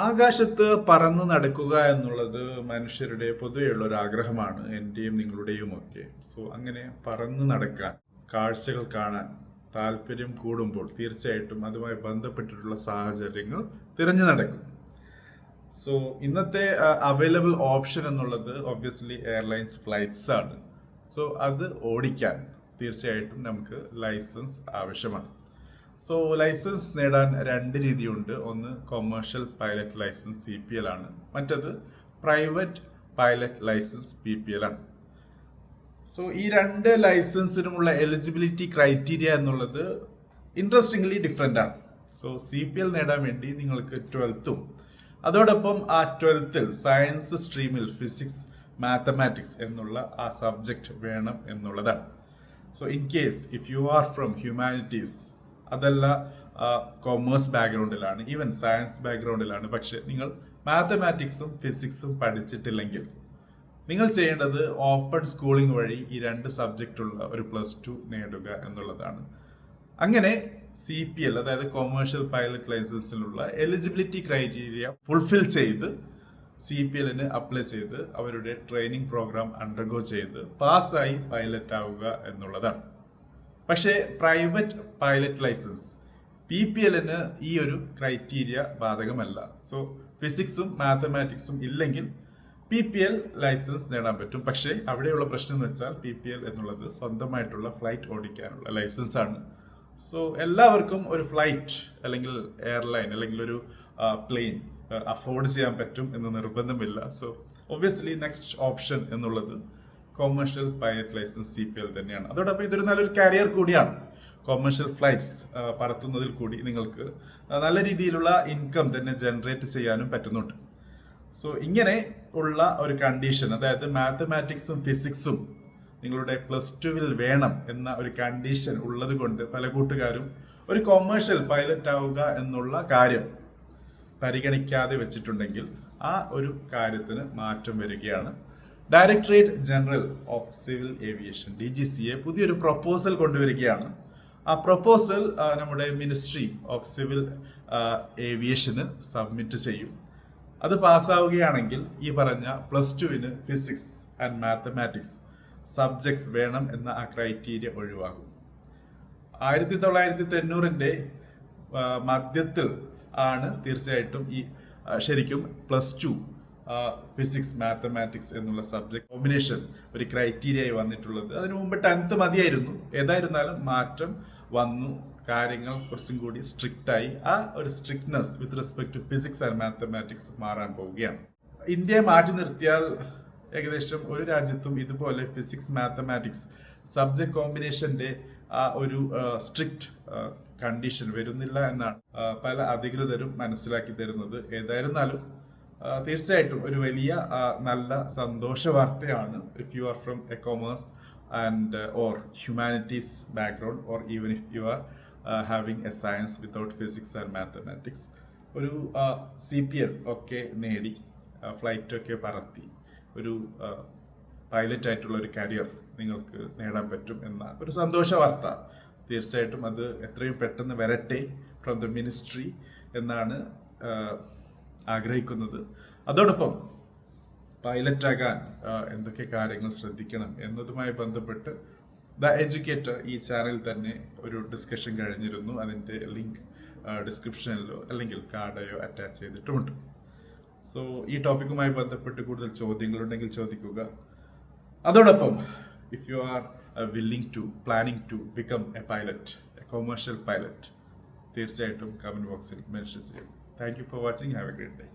ആകാശത്ത് പറന്നു നടക്കുക എന്നുള്ളത് മനുഷ്യരുടെ പൊതുവെയുള്ള ഒരു ആഗ്രഹമാണ്, എൻ്റെയും നിങ്ങളുടെയും ഒക്കെ. സോ അങ്ങനെ പറന്നു നടക്കാൻ, കാഴ്ചകൾ കാണാൻ താല്പര്യം കൂടുമ്പോൾ തീർച്ചയായിട്ടും അതുമായി ബന്ധപ്പെട്ടിട്ടുള്ള സാഹചര്യങ്ങൾ തിരഞ്ഞു നടക്കും. സോ ഇന്നത്തെ അവൈലബിൾ ഓപ്ഷൻ എന്നുള്ളത് ഒബ്വിയസ്ലി എയർലൈൻസ് ഫ്ലൈറ്റ്സ് ആണ്. സോ അത് ഓടിക്കാൻ തീർച്ചയായിട്ടും നമുക്ക് ലൈസൻസ് ആവശ്യമാണ്. സോ ലൈസൻസ് നേടാൻ രണ്ട് രീതിയുണ്ട്. ഒന്ന് കൊമേഴ്ഷ്യൽ പൈലറ്റ് ലൈസൻസ് CPL ആണ്, മറ്റത് പ്രൈവറ്റ് പൈലറ്റ് ലൈസൻസ് PPL ആണ്. സോ ഈ രണ്ട് ലൈസൻസിനുമുള്ള എലിജിബിലിറ്റി ക്രൈറ്റീരിയ എന്നുള്ളത് ഇൻട്രസ്റ്റിംഗ്ലി ഡിഫറെൻ്റ് ആണ്. സോ CPL നേടാൻ വേണ്ടി നിങ്ങൾക്ക് 12th അതോടൊപ്പം ആ 12th സയൻസ് സ്ട്രീമിൽ ഫിസിക്സ് മാത്തമാറ്റിക്സ് എന്നുള്ള ആ സബ്ജക്റ്റ് വേണം എന്നുള്ളതാണ്. So in case if you are from humanities, അതല്ല കൊമേഴ്സ് ബാക്ക്ഗ്രൗണ്ടിലാണ്, ഈവൻ സയൻസ് ബാക്ക്ഗ്രൗണ്ടിലാണ്, പക്ഷെ നിങ്ങൾ മാത്തമാറ്റിക്സും ഫിസിക്സും പഠിച്ചിട്ടില്ലെങ്കിൽ നിങ്ങൾ ചെയ്യേണ്ടത് ഓപ്പൺ സ്കൂളിംഗ് വഴി ഈ രണ്ട് സബ്ജക്റ്റുള്ള ഒരു +2 നേടുക എന്നുള്ളതാണ്. അങ്ങനെ CPL അതായത് കൊമേഴ്ഷ്യൽ പൈലറ്റ് ലൈസൻസിലുള്ള എലിജിബിലിറ്റി ക്രൈറ്റീരിയ ഫുൾഫിൽ ചെയ്ത് CPL അപ്ലൈ ചെയ്ത് അവരുടെ ട്രെയിനിങ് പ്രോഗ്രാം അണ്ടർഗോ ചെയ്ത് പാസ്സായി പൈലറ്റ് ആവുക എന്നുള്ളതാണ്. പക്ഷേ പ്രൈവറ്റ് പൈലറ്റ് ലൈസൻസ് PPL ഈ ഒരു ക്രൈറ്റീരിയ ബാധകമല്ല. സോ ഫിസിക്സും മാത്തമാറ്റിക്സും ഇല്ലെങ്കിൽ PPL ലൈസൻസ് നേടാൻ പറ്റും. പക്ഷേ അവിടെയുള്ള പ്രശ്നം എന്ന് വെച്ചാൽ PPL എന്നുള്ളത് സ്വന്തമായിട്ടുള്ള ഫ്ലൈറ്റ് ഓടിക്കാനുള്ള ലൈസൻസ് ആണ്. സോ എല്ലാവർക്കും ഒരു ഫ്ലൈറ്റ് അല്ലെങ്കിൽ എയർലൈൻ അല്ലെങ്കിൽ ഒരു പ്ലെയിൻ അഫോർഡ് ചെയ്യാൻ പറ്റും എന്ന് നിർബന്ധമില്ല. സോ ഒബ്വിയസ്ലി നെക്സ്റ്റ് ഓപ്ഷൻ എന്നുള്ളത് കൊമേഴ്ഷ്യൽ പൈലറ്റ് ലൈസൻസ് CPL തന്നെയാണ്. അതോടൊപ്പം ഇതൊരു നല്ലൊരു കരിയർ കൂടിയാണ്. കൊമേഴ്ഷ്യൽ ഫ്ലൈറ്റ്സ് പറത്തുന്നതിൽ കൂടി നിങ്ങൾക്ക് നല്ല രീതിയിലുള്ള ഇൻകം തന്നെ ജനറേറ്റ് ചെയ്യാനും പറ്റുന്നുണ്ട്. സോ ഇങ്ങനെ ഉള്ള ഒരു കണ്ടീഷൻ, അതായത് മാത്തമാറ്റിക്സും ഫിസിക്സും നിങ്ങളുടെ +2 വേണം എന്ന ഒരു കണ്ടീഷൻ ഉള്ളത് കൊണ്ട് പല കൂട്ടുകാരും ഒരു കൊമേഴ്ഷ്യൽ പൈലറ്റ് ആവുക എന്നുള്ള കാര്യം പരിഗണിക്കാതെ വെച്ചിട്ടുണ്ടെങ്കിൽ ആ ഒരു കാര്യത്തിന് മാറ്റം വരികയാണ്. Directorate general of civil aviation DGCA പുതിയൊരു പ്രൊപ്പോസൽ കൊണ്ടുവരികയാണ്. ആ പ്രൊപ്പോസൽ നമ്മുടെ ministry of civil aviation submit ചെയ്യും. അത് പാസ്സാവുകയാണെങ്കിൽ ഈ പറഞ്ഞ +2 ഫിസിക്സ് ആൻഡ് മാത്തമാറ്റിക്സ് സബ്ജക്ട്സ് വേണം എന്ന ആ ക്രൈറ്റീരിയ ഒഴിവാകും. 1990 മധ്യത്തിൽ ആണ് തീർച്ചയായിട്ടും ഈ ശരിക്കും +2 ഫിസിക്സ് മാത്തമാറ്റിക്സ് എന്നുള്ള സബ്ജക്ട് കോമ്പിനേഷൻ ഒരു ക്രൈറ്റീരിയ ആയി വന്നിട്ടുള്ളത്. അതിനു മുമ്പ് 10th മതിയായിരുന്നു. ഏതായിരുന്നാലും മാറ്റം വന്നു, കാര്യങ്ങൾ കുറച്ചും കൂടി സ്ട്രിക്റ്റ് ആയി. ആ ഒരു strictness with respect to physics and mathematics മാറാൻ പോവുകയാണ്. ഇന്ത്യയെ മാറ്റി നിർത്തിയാൽ ഏകദേശം ഒരു രാജ്യത്തും ഇതുപോലെ ഫിസിക്സ് മാത്തമാറ്റിക്സ് സബ്ജക്ട് കോമ്പിനേഷന്റെ ആ ഒരു സ്ട്രിക്റ്റ് കണ്ടീഷൻ വരുന്നില്ല എന്നാണ് പല അധികൃതരും മനസ്സിലാക്കി തരുന്നത്. ഏതായിരുന്നാലും തീർച്ചയായിട്ടും ഒരു വലിയ നല്ല സന്തോഷ വാർത്തയാണ്. If you are from A commerce and or humanities background or even if you are having A science without physics and mathematics, ഒരു CPL ഒക്കെ നേടി ഫ്ലൈറ്റൊക്കെ പറത്തി ഒരു പൈലറ്റ് ആയിട്ടുള്ള ഒരു കരിയർ നിങ്ങൾക്ക് നേടാൻ പറ്റും എന്ന ഒരു സന്തോഷ വാർത്ത. തീർച്ചയായിട്ടും അത് എത്രയും പെട്ടെന്ന് വരട്ടെ ഫ്രം ദ മിനിസ്ട്രി എന്നാണ് ആഗ്രഹിക്കുന്നത്. അതോടൊപ്പം പൈലറ്റാകാൻ എന്തൊക്കെ കാര്യങ്ങൾ ശ്രദ്ധിക്കണം എന്നതുമായി ബന്ധപ്പെട്ട് ദ എഡ്യൂക്കേറ്റർ ഈ ചാനൽ തന്നെ ഒരു ഡിസ്കഷൻ കഴിഞ്ഞിരുന്നു. അതിൻ്റെ ലിങ്ക് ഡിസ്ക്രിപ്ഷനിലോ അല്ലെങ്കിൽ കാർഡയോ അറ്റാച്ച് ചെയ്തിട്ടുമുണ്ട്. സോ ഈ ടോപ്പിക്കുമായി ബന്ധപ്പെട്ട് കൂടുതൽ ചോദ്യങ്ങളുണ്ടെങ്കിൽ ചോദിക്കുക. അതോടൊപ്പം if you are planning to become a pilot, a commercial pilot, തീർച്ചയായിട്ടും കമന്റ് ബോക്സിൽ മെൻഷൻ ചെയ്യും. Thank you for watching. Have a great day.